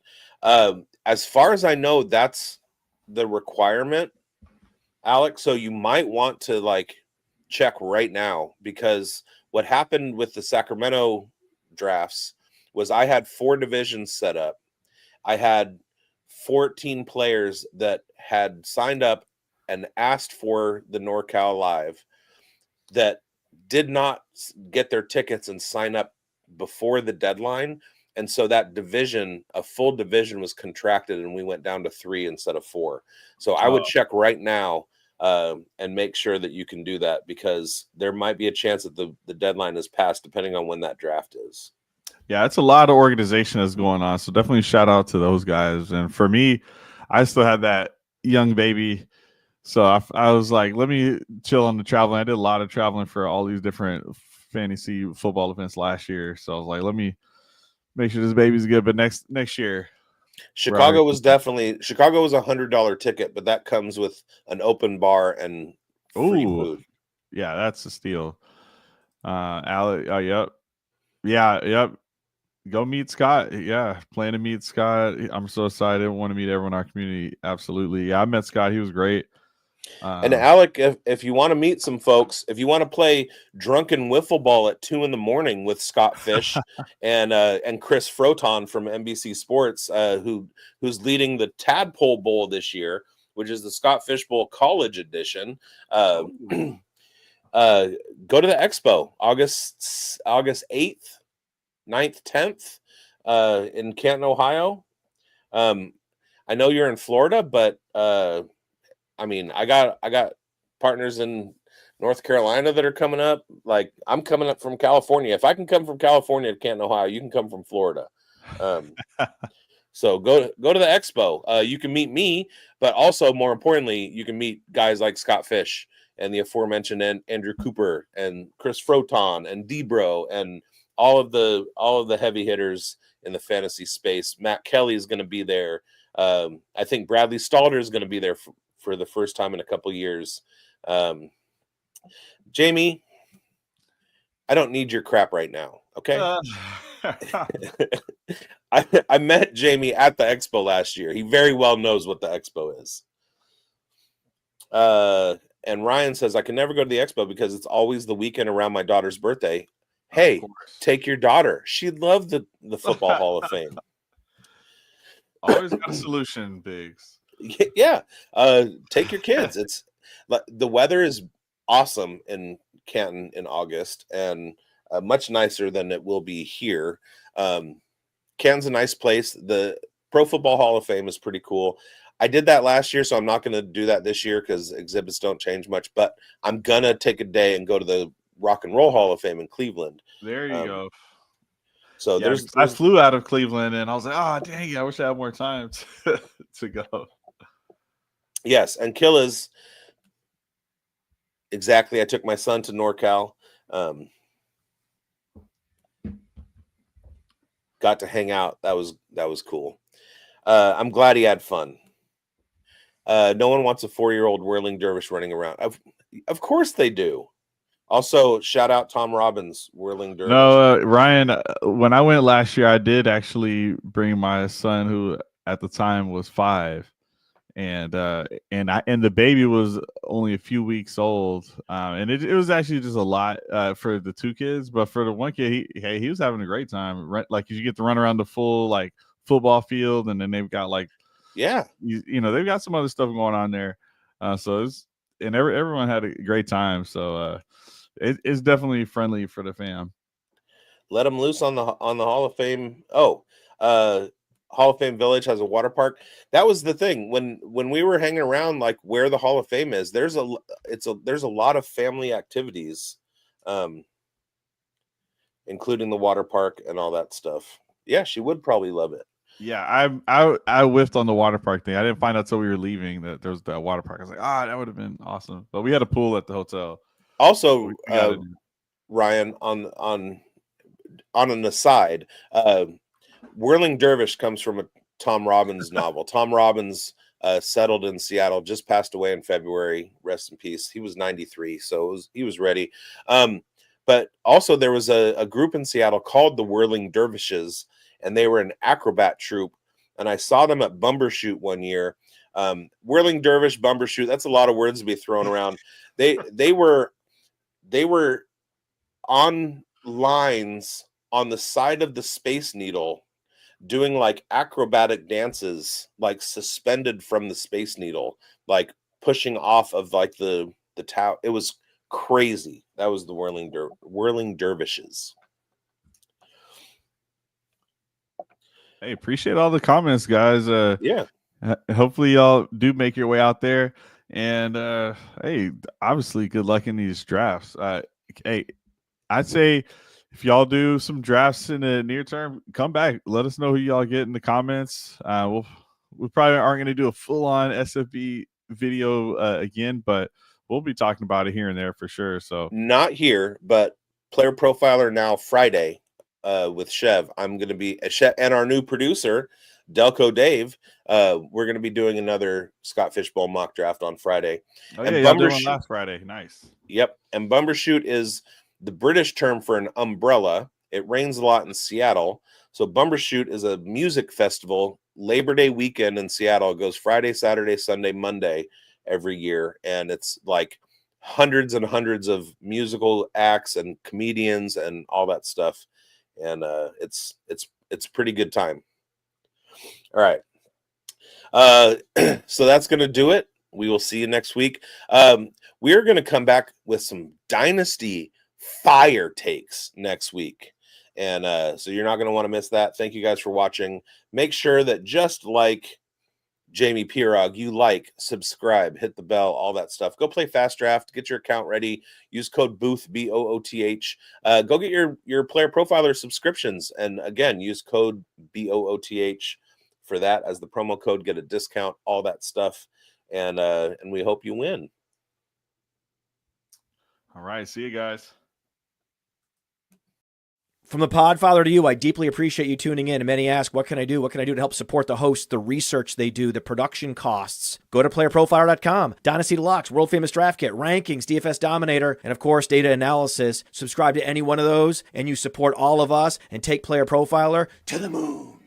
Speaker 1: As far as I know, that's the requirement, Alex. So you might want to like check right now, because what happened with the Sacramento drafts was I had 4 divisions set up. I had 14 players that had signed up and asked for the NorCal Live that did not get their tickets and sign up before the deadline. And so that division, a full division, was contracted, and we went down to 3 instead of 4. So I would check right now and make sure that you can do that, because there might be a chance that the deadline is passed depending on when that draft is.
Speaker 2: Yeah, it's a lot of organization that's going on. So definitely shout out to those guys. And for me, I still had that young baby. So I was like, let me chill on the traveling. I did a lot of traveling for all these different fantasy football events last year. So I was like, let me make sure this baby's good. But next year.
Speaker 1: Chicago was $100 ticket, but that comes with an open bar and free food.
Speaker 2: Yeah, that's a steal. Yep. Yeah, yep. Go meet Scott. Yeah, plan to meet Scott. I'm so excited. I want to meet everyone in our community. Absolutely. Yeah, I met Scott. He was great.
Speaker 1: And Alec, if you want to meet some folks, if you want to play drunken wiffle ball at 2 a.m. with Scott Fish and Chris Froton from NBC Sports, who's leading the Tadpole Bowl this year, which is the Scott Fish Bowl College Edition, go to the Expo August 8th, 9th, 10th in Canton, Ohio. I know you're in Florida, but I mean, I got partners in North Carolina that are coming up. Like, I'm coming up from California. If I can come from California to Canton, Ohio, you can come from Florida. So go to the Expo. You can meet me, but also more importantly, you can meet guys like Scott Fish and the aforementioned Andrew Cooper and Chris Froton and Debro and all of the heavy hitters in the fantasy space. Matt Kelly is going to be there. I think Bradley Stalder is going to be there for the first time in a couple years. Jamie, I don't need your crap right now. Okay. I met Jamie at the Expo last year. He very well knows what the Expo is. And Ryan says, I can never go to the Expo because it's always the weekend around my daughter's birthday. Hey, take your daughter. She'd love the Football Hall of Fame.
Speaker 2: Always got a solution, Biggs.
Speaker 1: Yeah. Take your kids. It's the weather is awesome in Canton in August, and much nicer than it will be here. Canton's a nice place. The Pro Football Hall of Fame is pretty cool. I did that last year, so I'm not going to do that this year because exhibits don't change much, but I'm going to take a day and go to the Rock and Roll Hall of Fame in Cleveland.
Speaker 2: There you go.
Speaker 1: So
Speaker 2: yeah, I flew out of Cleveland and I was like, oh, dang, I wish I had more time to go.
Speaker 1: Yes, and Killis, exactly. I took my son to NorCal. Got to hang out. That was cool. I'm glad he had fun. No one wants a 4-year-old whirling dervish running around. Of course they do. Also, shout out Tom Robbins, whirling dervish.
Speaker 2: No, Ryan, when I went last year, I did actually bring my son, who at the time was 5, and the baby was only a few weeks old, and it was actually just a lot for the 2 kids, but for the one kid, he was having a great time. Like, you get to run around the full like football field, and then they've got like they've got some other stuff going on there, so everyone had a great time. So it's definitely friendly for the fam.
Speaker 1: Let them loose on the Hall of Fame. Hall of Fame Village has a water park. That was the thing when we were hanging around, like where the Hall of Fame is. There's a lot of family activities, including the water park and all that stuff. Yeah, she would probably love it.
Speaker 2: Yeah, I whiffed on the water park thing. I didn't find out till we were leaving that there was that water park. I was like, that would have been awesome. But we had a pool at the hotel.
Speaker 1: Also,
Speaker 2: We got it.
Speaker 1: Ryan, on an aside, Whirling Dervish comes from a Tom Robbins novel. Tom Robbins settled in Seattle, just passed away in February. Rest in peace. He was 93, so he was ready. But also there was a group in Seattle called the Whirling Dervishes, and they were an acrobat troupe. And I saw them at Bumbershoot one year. Whirling Dervish, Bumbershoot, that's a lot of words to be thrown around. They were on lines on the side of the Space Needle doing like acrobatic dances, like suspended from the Space Needle, like pushing off of like the tower. It was crazy. That was the Whirling Dervishes.
Speaker 2: Hey, appreciate all the comments, guys.
Speaker 1: Yeah.
Speaker 2: Hopefully y'all do make your way out there. And hey, obviously good luck in these drafts. Hey, I'd say if y'all do some drafts in the near term, come back. Let us know who y'all get in the comments. We probably aren't going to do a full-on SFB video again, but we'll be talking about it here and there for sure. So
Speaker 1: not here, but Player Profiler Now Friday with Chev. I'm going to be Chev and our new producer, Delco Dave. We're going to be doing another Scott Fishbowl mock draft on Friday.
Speaker 2: Oh, yeah, y'all did one last Friday. Nice.
Speaker 1: Yep. And Bumbershoot is the British term for an umbrella. It rains a lot in Seattle. So Bumbershoot is a music festival, Labor Day weekend in Seattle. It goes Friday, Saturday, Sunday, Monday every year. And it's like hundreds and hundreds of musical acts and comedians and all that stuff. And it's a pretty good time. All right. So that's going to do it. We will see you next week. We're going to come back with some Dynasty fire takes next week. And so you're not going to want to miss that. Thank you guys for watching. Make sure that just like Jamie Pirog, you like, subscribe, hit the bell, all that stuff. Go play Fast Draft. Get your account ready. Use code BOOTH, BOOTH. Go get your Player Profiler subscriptions. And again, use code BOOTH for that as the promo code. Get a discount, all that stuff. And we hope you win.
Speaker 2: All right. See you guys.
Speaker 3: From the Podfather to you, I deeply appreciate you tuning in. And many ask, what can I do? What can I do to help support the hosts, the research they do, the production costs? Go to playerprofiler.com, Dynasty Deluxe, World Famous Draft Kit, Rankings, DFS Dominator, and of course, data analysis. Subscribe to any one of those, and you support all of us and take Player Profiler to the moon.